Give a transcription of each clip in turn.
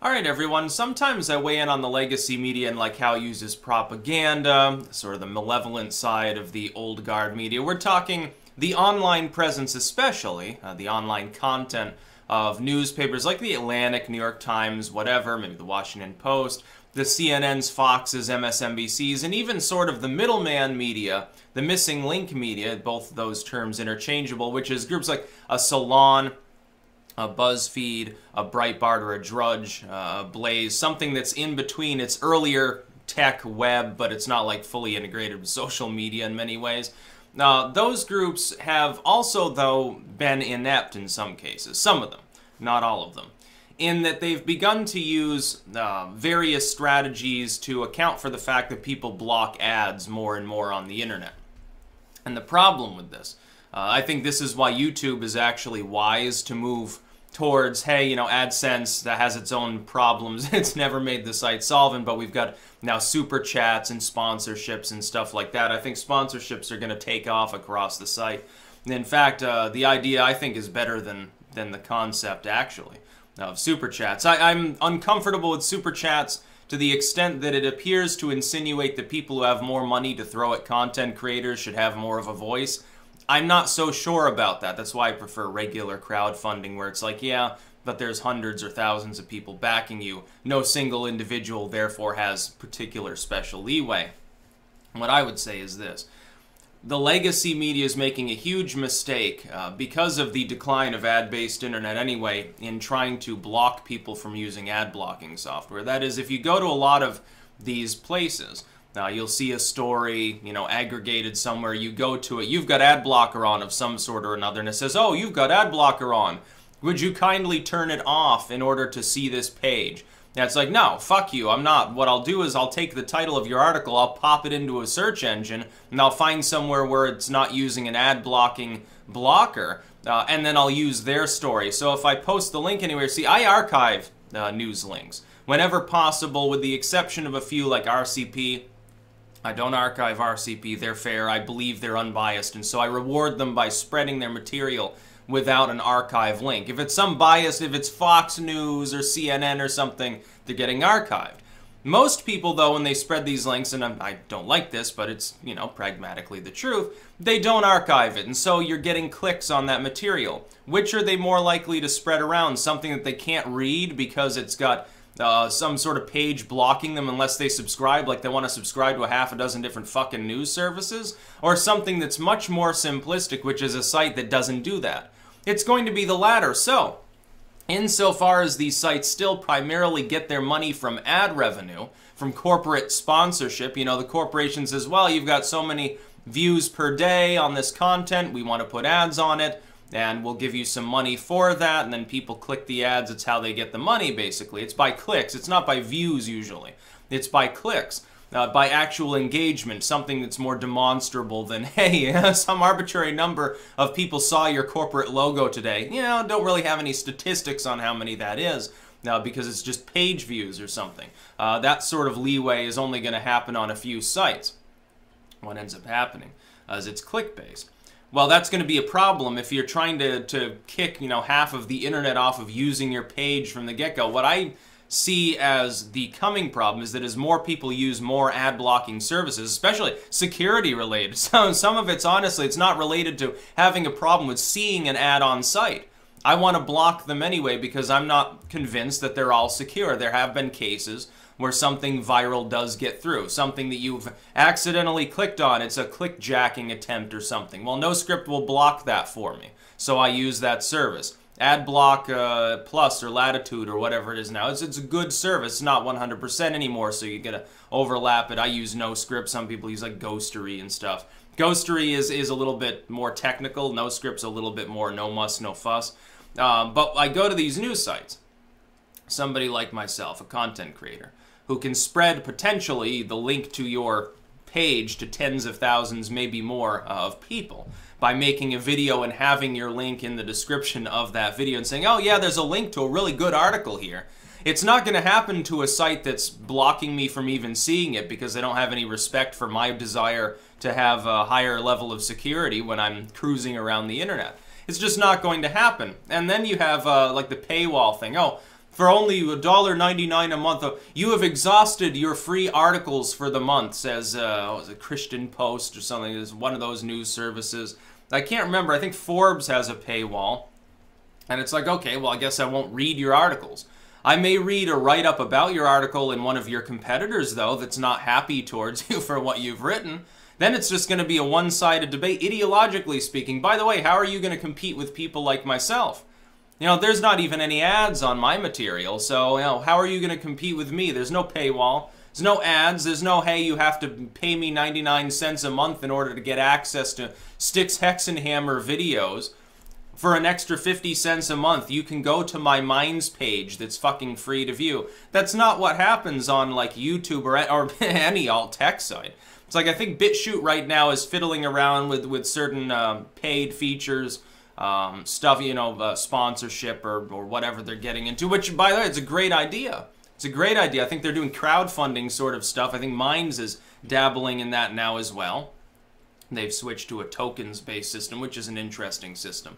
Alright everyone, sometimes I weigh in on the legacy media and like how it uses propaganda, sort of the malevolent side of the old guard media. We're talking the online presence especially, the online content of newspapers like the Atlantic, New York Times, whatever, maybe the Washington Post, the CNNs, Foxes, MSNBCs, and even sort of the middleman media, the missing link media, both those terms interchangeable, which is groups like a Salon, a BuzzFeed, a Breitbart, or a Drudge, a Blaze, something that's in between. It's earlier tech web, but it's not like fully integrated with social media in many ways. Those groups have also, though, been inept in some cases. Some of them, not all of them, in that they've begun to use various strategies to account for the fact that people block ads more and more on the internet. And the problem with this, I think this is why YouTube is actually wise to move towards, hey, you know, AdSense, that has its own problems. It's never made the site solvent, but we've got now super chats and sponsorships and stuff like that. I think sponsorships are going to take off across the site. And in fact, the idea, I think, is better than the concept, actually, of super chats. I'm uncomfortable with super chats to the extent that it appears to insinuate that people who have more money to throw at content creators should have more of a voice. I'm not so sure about that. That's why I prefer regular crowdfunding, where it's like, yeah, but there's hundreds or thousands of people backing you. No single individual, therefore, has particular special leeway. What I would say is this. The legacy media is making a huge mistake because of the decline of ad-based internet anyway in trying to block people from using ad blocking software. That is, if you go to a lot of these places, you'll see a story, you know, aggregated somewhere, you go to it, you've got ad blocker on of some sort or another, and it says, oh, you've got ad blocker on. Would you kindly turn it off in order to see this page? And it's like, no, fuck you, I'm not. What I'll do is I'll take the title of your article, I'll pop it into a search engine, and I'll find somewhere where it's not using an ad blocking blocker, and then I'll use their story. So if I post the link anywhere, see, I archive news links whenever possible, with the exception of a few like RCP. I don't archive RCP, they're fair, I believe they're unbiased, and so I reward them by spreading their material without an archive link. If it's some bias, if it's Fox News or CNN or something, they're getting archived. Most people, though, when they spread these links, and I don't like this, but it's, you know, pragmatically the truth, they don't archive it, and so you're getting clicks on that material. Which are they more likely to spread around? Something that they can't read because it's got some sort of page blocking them unless they subscribe, like they want to subscribe to a half a dozen different fucking news services, or something that's much more simplistic, which is a site that doesn't do that. It's going to be the latter. So, insofar as these sites still primarily get their money from ad revenue, from corporate sponsorship, you know, the corporation says, well, you've got so many views per day on this content, we want to put ads on it, and we'll give you some money for that, and then people click the ads. It's how they get the money, basically. It's by clicks. It's not by views, usually. It's by clicks, by actual engagement, something that's more demonstrable than, hey, some arbitrary number of people saw your corporate logo today. You know, don't really have any statistics on how many that is, because it's just page views or something. That sort of leeway is only going to happen on a few sites. What ends up happening is it's click-based. Well, that's going to be a problem if you're trying to kick, you know, half of the internet off of using your page from the get-go. What I see as the coming problem is that as more people use more ad blocking services, especially security related, so some of it's honestly, it's not related to having a problem with seeing an ad on site. I want to block them anyway because I'm not convinced that they're all secure. There have been cases where something viral does get through, something that you've accidentally clicked on, it's a click-jacking attempt or something. Well, NoScript will block that for me, so I use that service. Adblock Plus or Latitude or whatever it is now, it's a good service, it's not 100% anymore, so you gotta overlap it. I use NoScript, some people use like Ghostery and stuff. Ghostery is a little bit more technical, NoScript's a little bit more no muss, no fuss. But I go to these news sites, somebody like myself, a content creator, who can spread potentially the link to your page to tens of thousands, maybe more, of people by making a video and having your link in the description of that video and saying, oh yeah, there's a link to a really good article here. It's not going to happen to a site that's blocking me from even seeing it because they don't have any respect for my desire to have a higher level of security when I'm cruising around the internet. It's just not going to happen. And then you have like the paywall thing. Oh, For only $1.99 a month, you have exhausted your free articles for the month, says was it Christian Post or something. It's one of those news services. I can't remember. I think Forbes has a paywall. And it's like, okay, well, I guess I won't read your articles. I may read a write-up about your article in one of your competitors, though, that's not happy towards you for what you've written. Then it's just going to be a one-sided debate, ideologically speaking. By the way, how are you going to compete with people like myself? You know, there's not even any ads on my material, so, you know, how are you going to compete with me? There's no paywall. There's no ads. There's no, hey, you have to pay me 99 cents a month in order to get access to Styx Hexenhammer videos. For an extra 50 cents a month, you can go to my Minds page that's fucking free to view. That's not what happens on, like, YouTube or any alt-tech site. It's like, I think BitChute right now is fiddling around with certain paid features, stuff, you know, sponsorship or whatever they're getting into, which, by the way, it's a great idea. It's a great idea. I think they're doing crowdfunding sort of stuff. I think Minds is dabbling in that now as well. They've switched to a tokens-based system, which is an interesting system.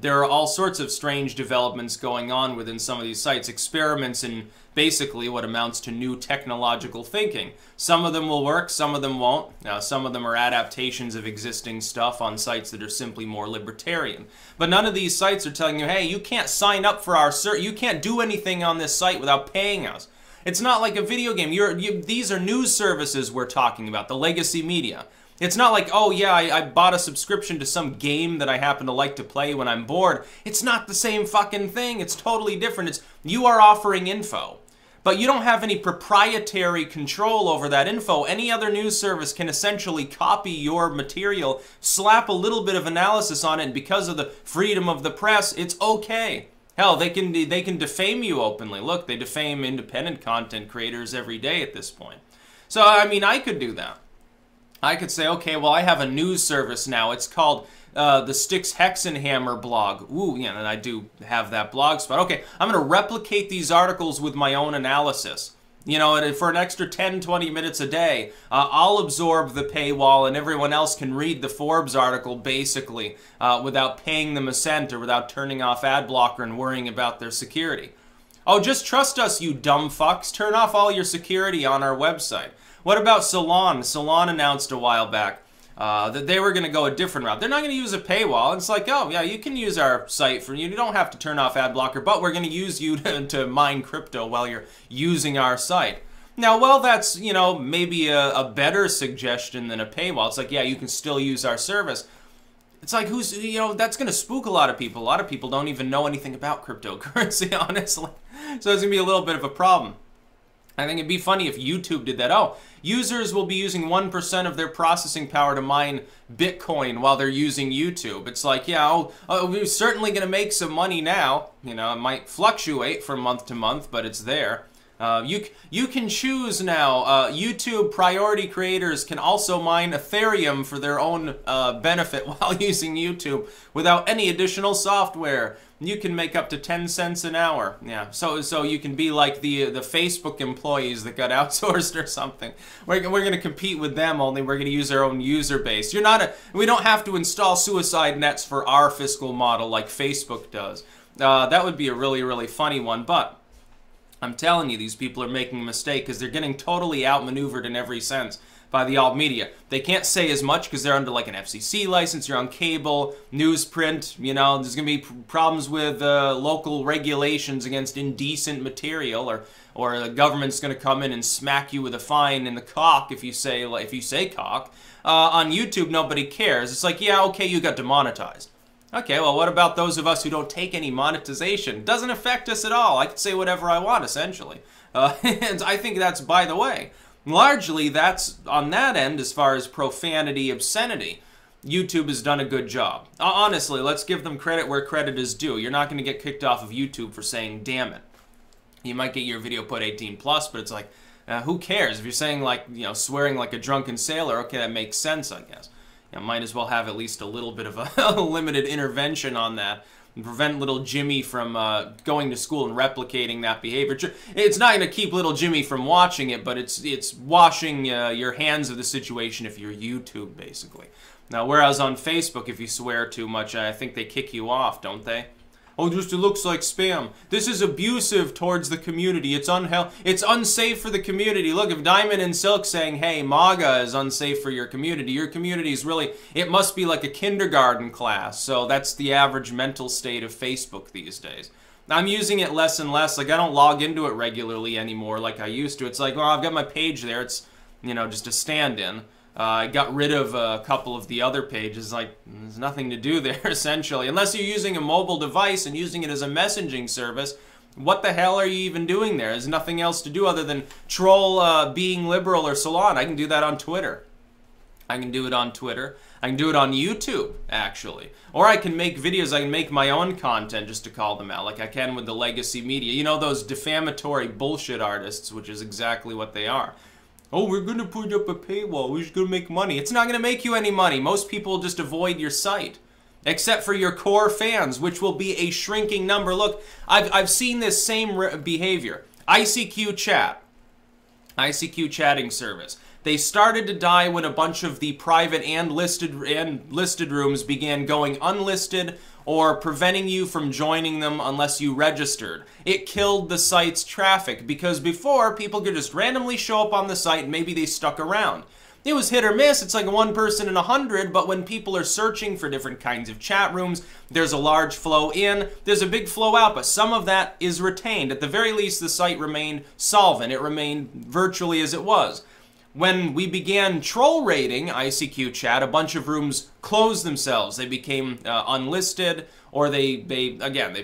There are all sorts of strange developments going on within some of these sites, experiments in basically what amounts to new technological thinking. Some of them will work, some of them won't. Some of them are adaptations of existing stuff on sites that are simply more libertarian. But none of these sites are telling you, hey, you can't sign up for our you can't do anything on this site without paying us. It's not like a video game. These are news services we're talking about, the legacy media. It's not like, oh yeah, I bought a subscription to some game that I happen to like to play when I'm bored. It's not the same fucking thing. It's totally different. It's, you are offering info, but you don't have any proprietary control over that info. Any other news service can essentially copy your material, slap a little bit of analysis on it, and because of the freedom of the press, it's okay. Hell, they can defame you openly. Look, they defame independent content creators every day at this point. So, I mean, I could do that. I could say, okay, well, I have a news service now. It's called the Styx Hexenhammer blog. Ooh, yeah, and I do have that blog spot. Okay, I'm going to replicate these articles with my own analysis. You know, and for an extra 10, 20 minutes a day, I'll absorb the paywall and everyone else can read the Forbes article, basically, without paying them a cent or without turning off Adblocker and worrying about their security. Oh, just trust us, you dumb fucks. Turn off all your security on our website. What about Salon? Salon announced a while back that they were going to go a different route. They're not going to use a paywall. It's like, oh, yeah, you can use our site for you. You don't have to turn off Adblocker, but we're going to use you to mine crypto while you're using our site. Now, well, that's, you know, maybe a better suggestion than a paywall. It's like, yeah, you can still use our service. It's like, who's, you know, that's going to spook a lot of people. A lot of people don't even know anything about cryptocurrency, honestly. So it's going to be a little bit of a problem. I think it'd be funny if YouTube did that. Oh, users will be using 1% of their processing power to mine Bitcoin while they're using YouTube. It's like, yeah, we're certainly going to make some money now. You know, it might fluctuate from month to month, but it's there. You can choose now. YouTube priority creators can also mine Ethereum for their own benefit while using YouTube without any additional software. You can make up to 10 cents an hour. Yeah, so you can be like the Facebook employees that got outsourced or something. We're going to compete with them, only we're going to use our own user base. We don't have to install suicide nets for our fiscal model like Facebook does. That would be a really, really funny one, but I'm telling you, these people are making a mistake because they're getting totally outmaneuvered in every sense by the alt media. They can't say as much because they're under like an FCC license, you're on cable, newsprint, you know, there's going to be problems with local regulations against indecent material, or the government's going to come in and smack you with a fine in the cock if you say cock. On YouTube, nobody cares. It's like, yeah, okay, you got demonetized. Okay, well, what about those of us who don't take any monetization? Doesn't affect us at all. I can say whatever I want, essentially. And I think that's, by the way, largely that's on that end as far as profanity, obscenity. YouTube has done a good job. Honestly, let's give them credit where credit is due. You're not going to get kicked off of YouTube for saying, damn it. You might get your video put 18+, but it's like, who cares? If you're saying, like, you know, swearing like a drunken sailor, okay, that makes sense, I guess. You know, might as well have at least a little bit of a limited intervention on that and prevent little Jimmy from going to school and replicating that behavior. It's not going to keep little Jimmy from watching it, but it's washing your hands of the situation if you're YouTube, basically. Now, whereas on Facebook, if you swear too much, I think they kick you off, don't they? Oh, just it looks like spam. This is abusive towards the community. It's unsafe for the community. Look, if Diamond and Silk saying, hey, MAGA is unsafe for your community is really, it must be like a kindergarten class. So that's the average mental state of Facebook these days. I'm using it less and less. Like, I don't log into it regularly anymore like I used to. It's like, well, I've got my page there. It's, you know, just a stand-in. I got rid of a couple of the other pages. Like, there's nothing to do there, essentially. Unless you're using a mobile device and using it as a messaging service, what the hell are you even doing there? There's nothing else to do other than troll Being Liberal or Salon. I can do that on Twitter. I can do it on Twitter. I can do it on YouTube, actually. Or I can make videos. I can make my own content just to call them out, like I can with the legacy media. You know, those defamatory bullshit artists, which is exactly what they are. Oh, we're going to put up a paywall. We're just going to make money. It's not going to make you any money. Most people just avoid your site. Except for your core fans, which will be a shrinking number. Look, I've seen this same behavior. ICQ chat. ICQ chatting service. They started to die when a bunch of the private and listed rooms began going unlisted or preventing you from joining them unless you registered. It killed the site's traffic because before, people could just randomly show up on the site and maybe they stuck around. It was hit or miss. It's like one person in 100, but when people are searching for different kinds of chat rooms, there's a large flow in, there's a big flow out, but some of that is retained. At the very least, the site remained solvent. It remained virtually as it was. When we began troll raiding ICQ chat, a bunch of rooms closed themselves. They became unlisted, or they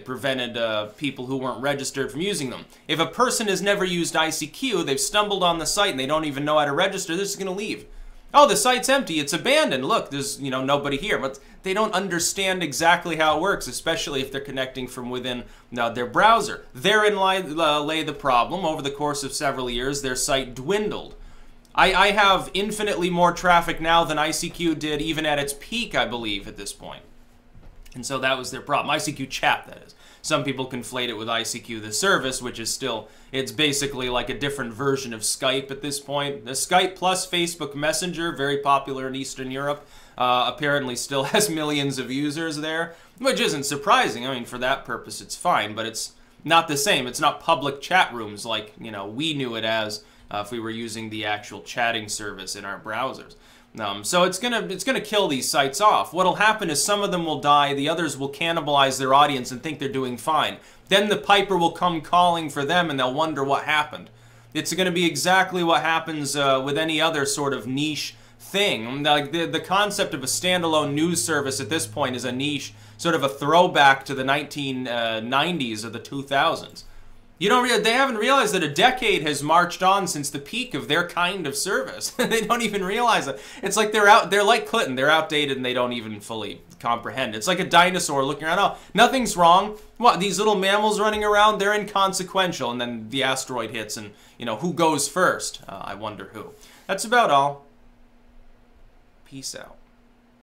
prevented people who weren't registered from using them. If a person has never used ICQ, they've stumbled on the site and they don't even know how to register, they're just going to leave. Oh, the site's empty, it's abandoned. Look, there's, you know, nobody here. But they don't understand exactly how it works, especially if they're connecting from within their browser. Therein lay the problem. Over the course of several years, their site dwindled. I have infinitely more traffic now than ICQ did even at its peak, I believe, at this point. And so that was their problem. ICQ chat, that is. Some people conflate it with ICQ, the service, which is still, it's basically like a different version of Skype at this point. The Skype plus Facebook Messenger, very popular in Eastern Europe, apparently still has millions of users there, which isn't surprising. I mean, for that purpose, it's fine, but it's not the same. It's not public chat rooms like, you know, we knew it as if we were using the actual chatting service in our browsers. So it's gonna kill these sites off. What'll happen is some of them will die, the others will cannibalize their audience and think they're doing fine. Then the piper will come calling for them and they'll wonder what happened. It's gonna be exactly what happens with any other sort of niche thing. Like the concept of a standalone news service at this point is a niche, sort of a throwback to the 1990s or the 2000s. They haven't realized that a decade has marched on since the peak of their kind of service. They don't even realize it. It's like they're like Clinton. They're outdated and they don't even fully comprehend. It's like a dinosaur looking around. Oh, nothing's wrong. What, these little mammals running around, they're inconsequential. And then the asteroid hits and, you know, who goes first? I wonder who. That's about all. Peace out.